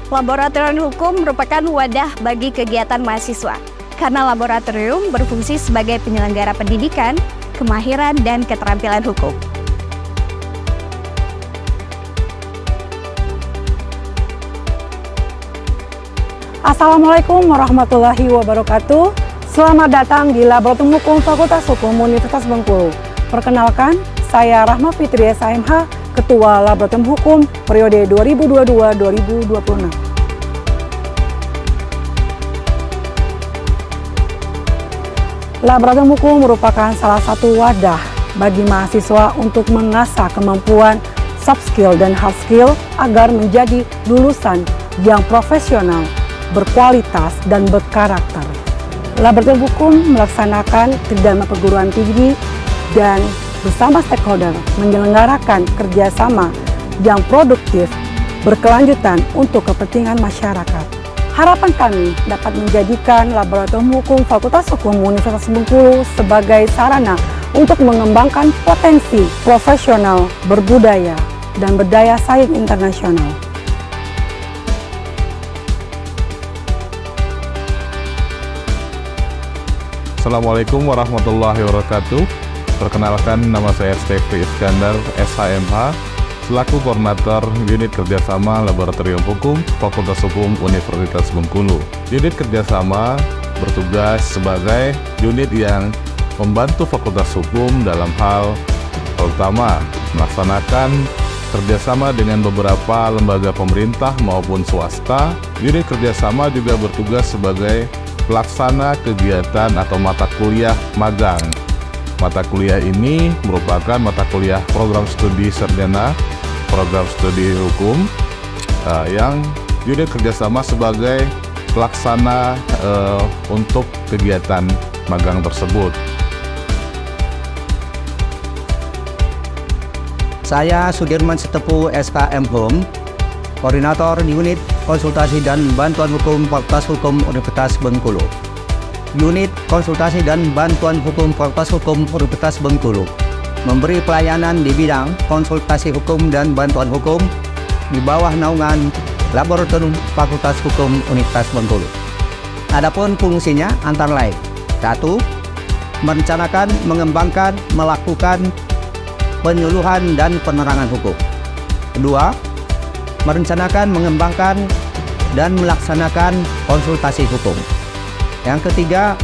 Laboratorium Hukum merupakan wadah bagi kegiatan mahasiswa, karena laboratorium berfungsi sebagai penyelenggara pendidikan, kemahiran, dan keterampilan hukum. Assalamualaikum warahmatullahi wabarakatuh. Selamat datang di Laboratorium Hukum Fakultas Hukum Universitas Bengkulu. Perkenalkan, saya Rahma Fitri SHMH, Ketua Laboratorium Hukum periode 2022-2026. Laboratorium Hukum merupakan salah satu wadah bagi mahasiswa untuk mengasah kemampuan soft skill dan hard skill agar menjadi lulusan yang profesional, berkualitas, dan berkarakter. Laboratorium Hukum melaksanakan kerjasama perguruan tinggi dan bersama stakeholder menyelenggarakan kerjasama yang produktif, berkelanjutan untuk kepentingan masyarakat. Harapan kami dapat menjadikan Laboratorium Hukum Fakultas Hukum Universitas Bengkulu sebagai sarana untuk mengembangkan potensi profesional, berbudaya, dan berdaya saing internasional. Assalamualaikum warahmatullahi wabarakatuh. Perkenalkan, nama saya Stefri Iskandar, SHMH, selaku Koordinator Unit Kerjasama Laboratorium Hukum Fakultas Hukum Universitas Bengkulu. Unit Kerjasama bertugas sebagai unit yang membantu Fakultas Hukum dalam hal pertama, melaksanakan kerjasama dengan beberapa lembaga pemerintah maupun swasta. Unit Kerjasama juga bertugas sebagai pelaksana kegiatan atau mata kuliah magang. Mata kuliah ini merupakan mata kuliah program studi sarjana, program studi hukum, yang unit kerjasama sebagai pelaksana untuk kegiatan magang tersebut. Saya Sudirman Setepu SKM Home, Koordinator Unit Konsultasi dan Bantuan Hukum Fakultas Hukum Universitas Bengkulu. Unit Konsultasi dan Bantuan Hukum Fakultas Hukum Universitas Bengkulu memberi pelayanan di bidang konsultasi hukum dan bantuan hukum di bawah naungan Laboratorium Fakultas Hukum Universitas Bengkulu. Adapun fungsinya antara lain: 1. Merencanakan, mengembangkan, melakukan penyuluhan dan penerangan hukum. 2. Merencanakan, mengembangkan, dan melaksanakan konsultasi hukum. Yang ketiga,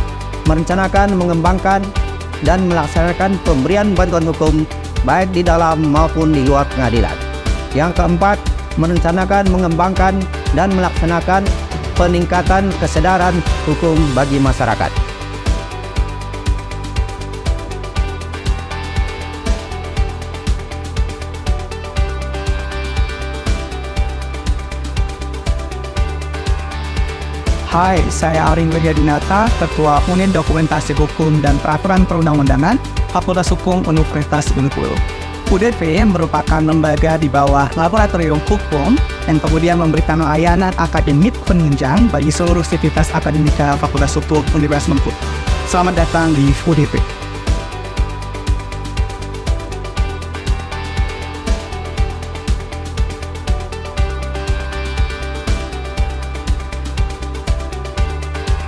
merencanakan, mengembangkan, dan melaksanakan pemberian bantuan hukum baik di dalam maupun di luar pengadilan. Yang keempat, merencanakan, mengembangkan, dan melaksanakan peningkatan kesadaran hukum bagi masyarakat. Hai, saya Arin Wiryadinata, Ketua Unit Dokumentasi Hukum dan Peraturan Perundang-undangan Fakultas Hukum Universitas Bengkulu. UDP merupakan lembaga di bawah Laboratorium Hukum yang kemudian memberikan layanan akademik penunjang bagi seluruh sivitas akademika Fakultas Hukum Universitas Bengkulu. Selamat datang di UDP.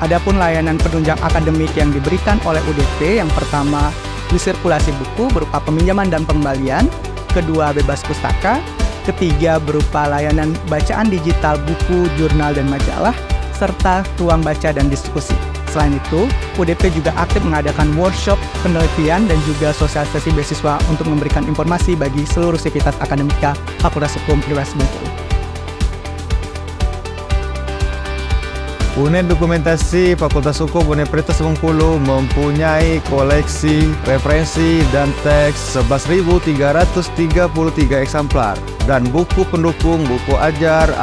Adapun layanan penunjang akademik yang diberikan oleh UDP, yang pertama sirkulasi buku berupa peminjaman dan pengembalian, kedua bebas pustaka, ketiga berupa layanan bacaan digital buku, jurnal, dan majalah, serta ruang baca dan diskusi. Selain itu, UDP juga aktif mengadakan workshop, penelitian, dan juga sosialisasi beasiswa untuk memberikan informasi bagi seluruh sivitas akademika Fakultas Hukum Universitas Bengkulu. Unit Dokumentasi Fakultas Hukum Universitas Bengkulu mempunyai koleksi referensi dan teks 11.333 eksemplar, dan buku pendukung buku ajar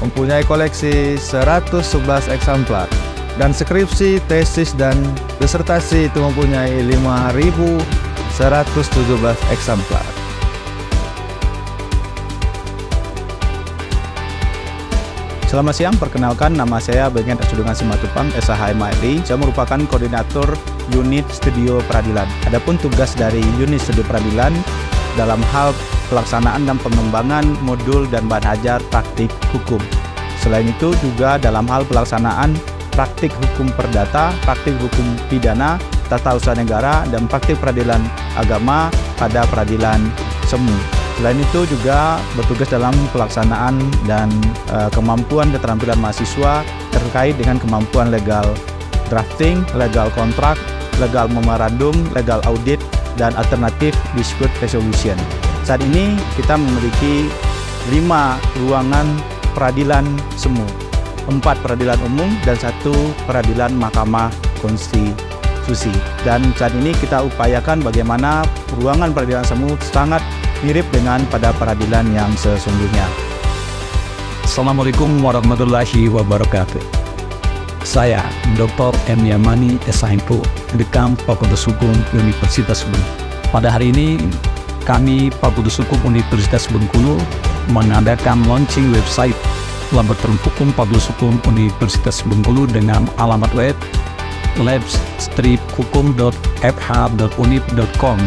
mempunyai koleksi 111 eksemplar, dan skripsi, tesis, dan disertasi itu mempunyai 5.117 eksemplar. Selamat siang, perkenalkan nama saya Bengen Asudungan Simatupang, SHMHI. Saya merupakan koordinator unit studio peradilan. Adapun tugas dari unit studio peradilan dalam hal pelaksanaan dan pengembangan modul dan bahan ajar praktik hukum. Selain itu juga dalam hal pelaksanaan praktik hukum perdata, praktik hukum pidana, tata usaha negara, dan praktik peradilan agama pada peradilan semu. Selain itu juga bertugas dalam pelaksanaan dan kemampuan keterampilan mahasiswa terkait dengan kemampuan legal drafting, legal kontrak, legal memorandum, legal audit, dan alternatif dispute resolution. Saat ini kita memiliki 5 ruangan peradilan semu, 4 peradilan umum dan 1 peradilan Mahkamah Konstitusi. Dan saat ini kita upayakan bagaimana ruangan peradilan semu sangat mirip dengan pada peradilan yang sesungguhnya. Assalamualaikum warahmatullahi wabarakatuh. Saya Dr. M. Yamani SHMPU, Dekam Fakultas Hukum Universitas Bengkulu. Pada hari ini, kami Fakultas Hukum Universitas Bengkulu mengadakan launching website Laboratorium Hukum Fakultas Hukum Universitas Bengkulu dengan alamat web labs-hukum.fh.unip.com.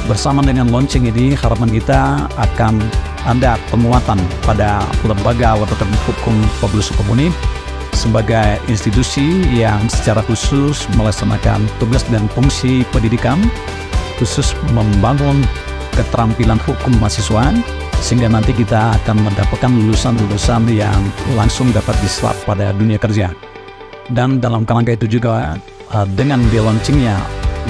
Bersama dengan launching ini, harapan kita akan ada penguatan pada lembaga Laboratorium Hukum Fakultas Hukum Unip sebagai institusi yang secara khusus melaksanakan tugas dan fungsi pendidikan, khusus membangun keterampilan hukum mahasiswa, sehingga nanti kita akan mendapatkan lulusan-lulusan yang langsung dapat diserap pada dunia kerja. Dan dalam kerangka itu juga dengan di-launchingnya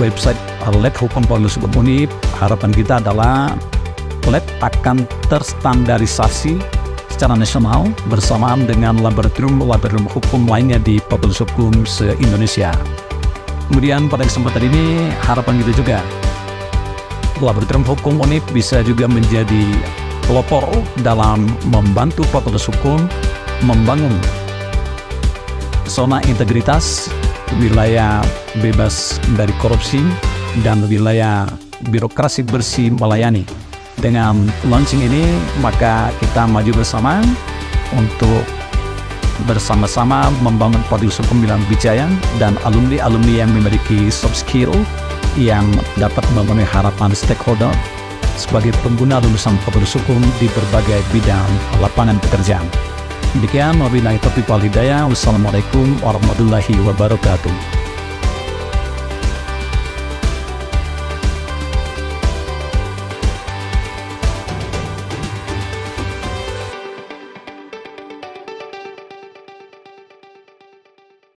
website Lab Hukum Fakultas Hukum Unip, harapan kita adalah lab akan terstandarisasi secara nasional bersamaan dengan laboratorium hukum lainnya di Fakultas Hukum se-Indonesia. Kemudian pada kesempatan ini harapan kita juga Laboratorium Hukum Unip bisa juga menjadi pelopor dalam membantu Fakultas Hukum membangun zona integritas, wilayah bebas dari korupsi, dan wilayah birokrasi bersih melayani. Dengan launching ini, maka kita maju bersama untuk bersama-sama membangun Fakultas Hukum yang bijaya dan alumni-alumni yang memiliki soft skill yang dapat memenuhi harapan stakeholder sebagai pengguna lulusan Fakultas Hukum di berbagai bidang lapangan pekerjaan. Demikian, wabillahi taufiq wal hidayah. Wassalamualaikum warahmatullahi wabarakatuh.